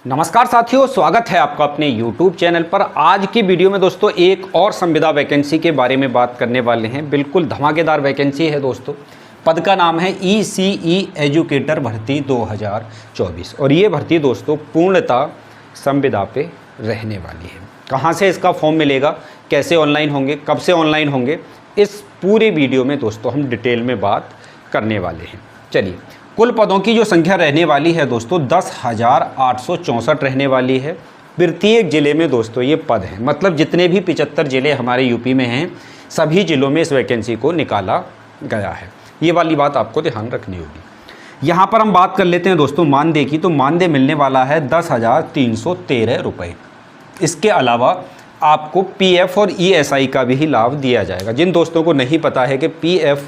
नमस्कार साथियों, स्वागत है आपका अपने YouTube चैनल पर। आज की वीडियो में दोस्तों एक और संविदा वैकेंसी के बारे में बात करने वाले हैं। बिल्कुल धमाकेदार वैकेंसी है दोस्तों। पद का नाम है ECE एजुकेटर भर्ती 2024 और ये भर्ती दोस्तों पूर्णतः संविदा पे रहने वाली है। कहाँ से इसका फॉर्म मिलेगा, कैसे ऑनलाइन होंगे, कब से ऑनलाइन होंगे, इस पूरे वीडियो में दोस्तों हम डिटेल में बात करने वाले हैं। चलिए, कुल पदों की जो संख्या रहने वाली है दोस्तों 10,864 रहने वाली है। प्रत्येक ज़िले में दोस्तों ये पद हैं, मतलब जितने भी 75 ज़िले हमारे यूपी में हैं सभी ज़िलों में इस वैकेंसी को निकाला गया है। ये वाली बात आपको ध्यान रखनी होगी। यहाँ पर हम बात कर लेते हैं दोस्तों मानदेय की, तो मानदेय मिलने वाला है 10,313 रुपये। इसके अलावा आपको PF और ESI का भी लाभ दिया जाएगा। जिन दोस्तों को नहीं पता है कि PF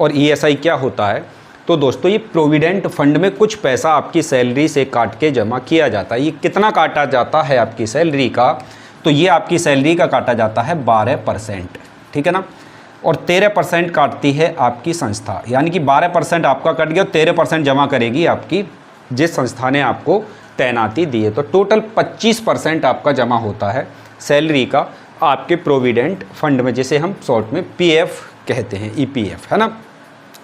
और ESI क्या होता है, तो दोस्तों ये प्रोविडेंट फंड में कुछ पैसा आपकी सैलरी से काट के जमा किया जाता है। ये कितना काटा जाता है आपकी सैलरी का, तो ये आपकी सैलरी का काटा जाता है 12%, ठीक है ना। और 13% काटती है आपकी संस्था, यानी कि 12% आपका कट गया और 13% जमा करेगी आपकी जिस संस्था ने आपको तैनाती दी है। तो टोटल 25% आपका जमा होता है सैलरी का आपके प्रोविडेंट फंड में, जिसे हम शॉर्ट में PF कहते हैं, EPF है ना,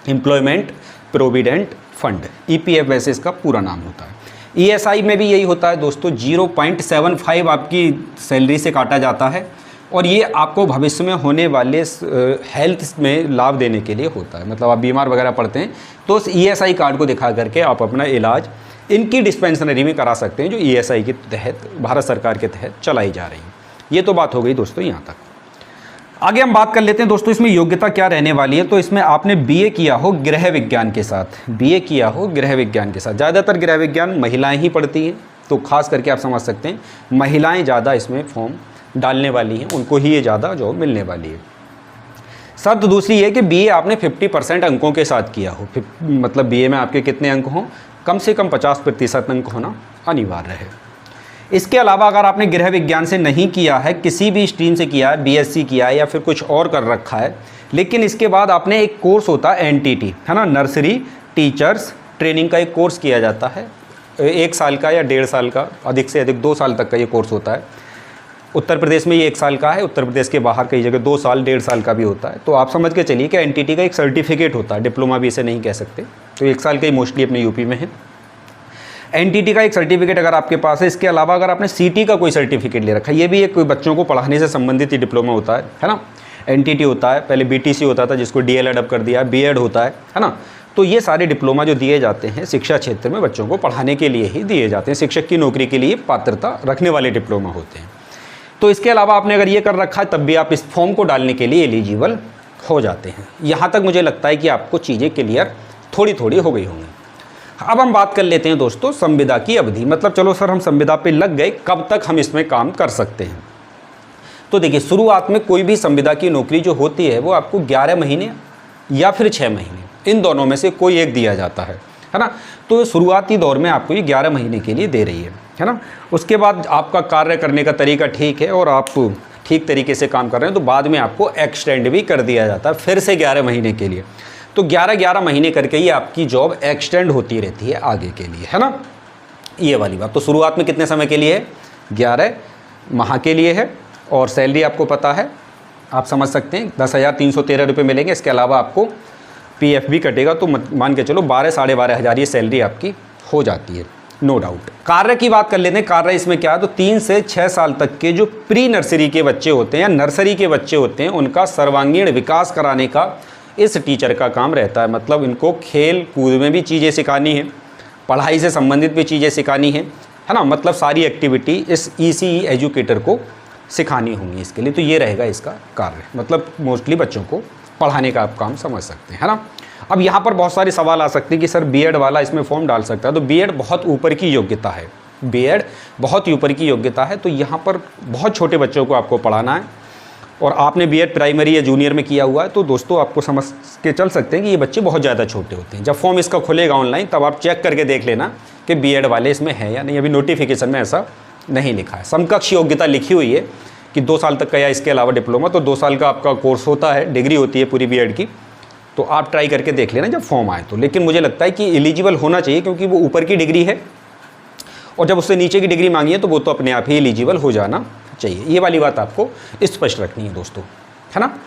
एम्प्लॉयमेंट प्रोविडेंट फंड। EPF वैसे इसका पूरा नाम होता है। ESI में भी यही होता है दोस्तों, 0.75 आपकी सैलरी से काटा जाता है और ये आपको भविष्य में होने वाले हेल्थ में लाभ देने के लिए होता है। मतलब आप बीमार वगैरह पड़ते हैं तो उस ESI कार्ड को दिखा करके आप अपना इलाज इनकी डिस्पेंसरी में करा सकते हैं, जो ESI के तहत भारत सरकार के तहत चलाई जा रही है। ये तो बात हो गई दोस्तों यहाँ तक। आगे हम बात कर लेते हैं दोस्तों इसमें योग्यता क्या रहने वाली है। तो इसमें आपने BA किया हो गृह विज्ञान के साथ, BA किया हो गृह विज्ञान के साथ। ज़्यादातर गृह विज्ञान महिलाएं ही पढ़ती हैं, तो खास करके आप समझ सकते हैं महिलाएं ज़्यादा इसमें फॉर्म डालने वाली हैं, उनको ही ये ज़्यादा जॉब मिलने वाली है। शर्त दूसरी है कि BA आपने 50% अंकों के साथ किया हो, मतलब BA में आपके कितने अंक हों, कम से कम 50% अंक होना अनिवार्य है। इसके अलावा अगर आपने गृह विज्ञान से नहीं किया है, किसी भी स्ट्रीम से किया है, BSc किया है या फिर कुछ और कर रखा है, लेकिन इसके बाद आपने एक कोर्स होता है NTT है ना, नर्सरी टीचर्स ट्रेनिंग का एक कोर्स किया जाता है, 1 साल का या 1.5 साल का, अधिक से अधिक 2 साल तक का ये कोर्स होता है। उत्तर प्रदेश में ये 1 साल का है, उत्तर प्रदेश के बाहर कई जगह 2 साल 1.5 साल का भी होता है। तो आप समझ के चलिए कि NTT का एक सर्टिफिकेट होता है, डिप्लोमा भी इसे नहीं कह सकते, तो 1 साल का ही मोस्टली अपने यूपी में है। NTT का एक सर्टिफिकेट अगर आपके पास है, इसके अलावा अगर आपने CT का कोई सर्टिफिकेट ले रखा है, ये भी एक बच्चों को पढ़ाने से संबंधित ही डिप्लोमा होता है ना। NTT होता है, पहले BTC होता था जिसको DLED अब कर दिया, B.Ed होता है ना। तो ये सारे डिप्लोमा जो दिए जाते हैं शिक्षा क्षेत्र में बच्चों को पढ़ाने के लिए ही दिए जाते हैं, शिक्षक की नौकरी के लिए पात्रता रखने वाले डिप्लोमा होते हैं। तो इसके अलावा आपने अगर ये कर रखा है तब भी आप इस फॉर्म को डालने के लिए एलिजिबल हो जाते हैं। यहाँ तक मुझे लगता है कि आपको चीज़ें क्लियर थोड़ी थोड़ी हो गई होंगी। अब हम बात कर लेते हैं दोस्तों संविदा की अवधि, मतलब चलो सर हम संविदा पे लग गए, कब तक हम इसमें काम कर सकते हैं। तो देखिए, शुरुआत में कोई भी संविदा की नौकरी जो होती है वो आपको 11 महीने या फिर 6 महीने, इन दोनों में से कोई एक दिया जाता है ना। तो शुरुआती दौर में आपको ये 11 महीने के लिए दे रही है ना। उसके बाद आपका कार्य करने का तरीका ठीक है और आप ठीक तरीके से काम कर रहे हैं तो बाद में आपको एक्सटेंड भी कर दिया जाता है फिर से 11 महीने के लिए। तो 11 महीने करके ही आपकी जॉब एक्सटेंड होती रहती है आगे के लिए, है ना, ये वाली बात। तो शुरुआत में कितने समय के लिए है, 11 माह के लिए है और सैलरी आपको पता है, आप समझ सकते हैं 10,313 रुपये मिलेंगे। इसके अलावा आपको PF भी कटेगा, तो मान के चलो 12 साढ़े 12 हज़ार ये सैलरी आपकी हो जाती है, नो डाउट। कार्य की बात कर लेते हैं। कार्य इसमें क्या है, तो 3 से 6 साल तक के जो प्री नर्सरी के बच्चे होते हैं या नर्सरी के बच्चे होते हैं, उनका सर्वांगीण विकास कराने का इस टीचर का काम रहता है। मतलब इनको खेल कूद में भी चीज़ें सिखानी है, पढ़ाई से संबंधित भी चीज़ें सिखानी है ना। मतलब सारी एक्टिविटी इस ECE एजुकेटर को सिखानी होंगी इसके लिए। तो ये रहेगा इसका कार्य, मतलब मोस्टली बच्चों को पढ़ाने का आप काम समझ सकते हैं, है ना। अब यहाँ पर बहुत सारे सवाल आ सकते हैं कि सर B.Ed वाला इसमें फॉर्म डाल सकता है। तो B.Ed बहुत ऊपर की योग्यता है, B.Ed बहुत ही ऊपर की योग्यता है। तो यहाँ पर बहुत छोटे बच्चों को आपको पढ़ाना है और आपने B.Ed प्राइमरी या जूनियर में किया हुआ है, तो दोस्तों आपको समझ के चल सकते हैं कि ये बच्चे बहुत ज़्यादा छोटे होते हैं। जब फॉर्म इसका खुलेगा ऑनलाइन तब आप चेक करके देख लेना कि B.Ed वाले इसमें हैं या नहीं। अभी नोटिफिकेशन में ऐसा नहीं लिखा है। समकक्ष योग्यता लिखी हुई है कि 2 साल तक का या इसके अलावा डिप्लोमा, तो 2 साल का आपका कोर्स होता है, डिग्री होती है पूरी B.Ed की। तो आप ट्राई करके देख लेना जब फॉर्म आए तो। लेकिन मुझे लगता है कि एलिजिबल होना चाहिए क्योंकि वो ऊपर की डिग्री है और जब उससे नीचे की डिग्री मांगी है तो वो तो अपने आप ही एलिजिबल हो जाना चाहिए। ये वाली बात आपको स्पष्ट रखनी है दोस्तों, है ना।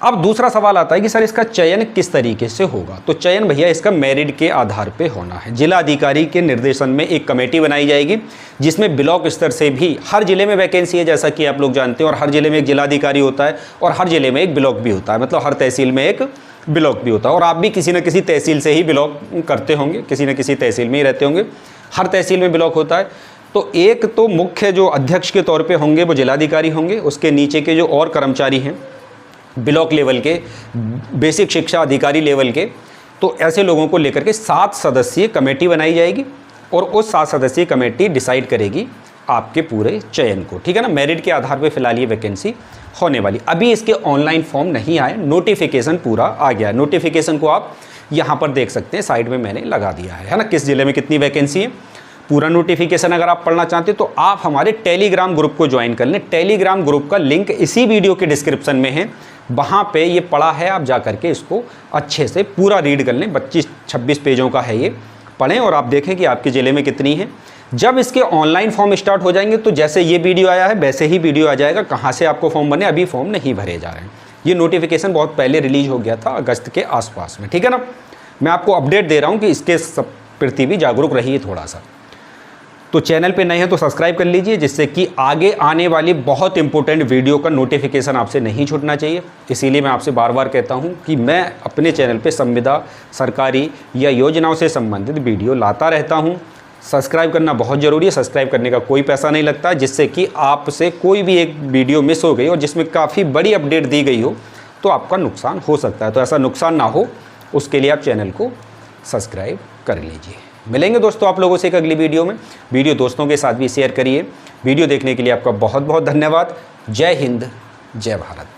अब दूसरा सवाल आता है कि सर इसका चयन किस तरीके से होगा। तो चयन भैया इसका मेरिट के आधार पे होना है। जिला अधिकारी के निर्देशन में एक कमेटी बनाई जाएगी जिसमें ब्लॉक स्तर से भी, हर जिले में वैकेंसी है जैसा कि आप लोग जानते हैं, और हर जिले में एक जिलाधिकारी होता है और हर जिले में एक ब्लॉक भी होता है, मतलब हर तहसील में एक ब्लॉक भी होता है। और आप भी किसी न किसी तहसील से ही बिलोंग करते होंगे, किसी न किसी तहसील में ही रहते होंगे, हर तहसील में ब्लॉक होता है। तो एक तो मुख्य जो अध्यक्ष के तौर पे होंगे वो जिलाधिकारी होंगे, उसके नीचे के जो और कर्मचारी हैं ब्लॉक लेवल के, बेसिक शिक्षा अधिकारी लेवल के, तो ऐसे लोगों को लेकर के 7 सदस्यीय कमेटी बनाई जाएगी और उस 7 सदस्यीय कमेटी डिसाइड करेगी आपके पूरे चयन को, ठीक है ना। मेरिट के आधार पे फिलहाल ये वैकेंसी होने वाली। अभी इसके ऑनलाइन फॉर्म नहीं आए, नोटिफिकेशन पूरा आ गया। नोटिफिकेशन को आप यहाँ पर देख सकते हैं, साइड में मैंने लगा दिया है ना, किस जिले में कितनी वैकेंसी है। पूरा नोटिफिकेशन अगर आप पढ़ना चाहते हैं तो आप हमारे टेलीग्राम ग्रुप को ज्वाइन कर लें। टेलीग्राम ग्रुप का लिंक इसी वीडियो के डिस्क्रिप्शन में है, वहाँ पे ये पढ़ा है, आप जा करके इसको अच्छे से पूरा रीड कर लें। 25-26 पेजों का है ये, पढ़ें और आप देखें कि आपके ज़िले में कितनी है। जब इसके ऑनलाइन फॉर्म स्टार्ट हो जाएंगे तो जैसे ये वीडियो आया है वैसे ही वीडियो आ जाएगा कहाँ से आपको फॉर्म बने। अभी फॉर्म नहीं भरे जा रहे हैं, ये नोटिफिकेशन बहुत पहले रिलीज हो गया था, अगस्त के आसपास में, ठीक है ना। मैं आपको अपडेट दे रहा हूँ कि इसके सब प्रति भी जागरूक रहिए थोड़ा सा। तो चैनल पे नए हैं तो सब्सक्राइब कर लीजिए, जिससे कि आगे आने वाली बहुत इंपॉर्टेंट वीडियो का नोटिफिकेशन आपसे नहीं छूटना चाहिए। इसीलिए मैं आपसे बार बार कहता हूं कि मैं अपने चैनल पे संविदा, सरकारी या योजनाओं से संबंधित वीडियो लाता रहता हूं। सब्सक्राइब करना बहुत ज़रूरी है, सब्सक्राइब करने का कोई पैसा नहीं लगता, जिससे कि आपसे कोई भी एक वीडियो मिस हो गई और जिसमें काफ़ी बड़ी अपडेट दी गई हो तो आपका नुकसान हो सकता है। तो ऐसा नुकसान ना हो उसके लिए आप चैनल को सब्सक्राइब कर लीजिए। मिलेंगे दोस्तों आप लोगों से एक अगली वीडियो में। वीडियो दोस्तों के साथ भी शेयर करिए। वीडियो देखने के लिए आपका बहुत बहुत धन्यवाद। जय हिंद, जय भारत।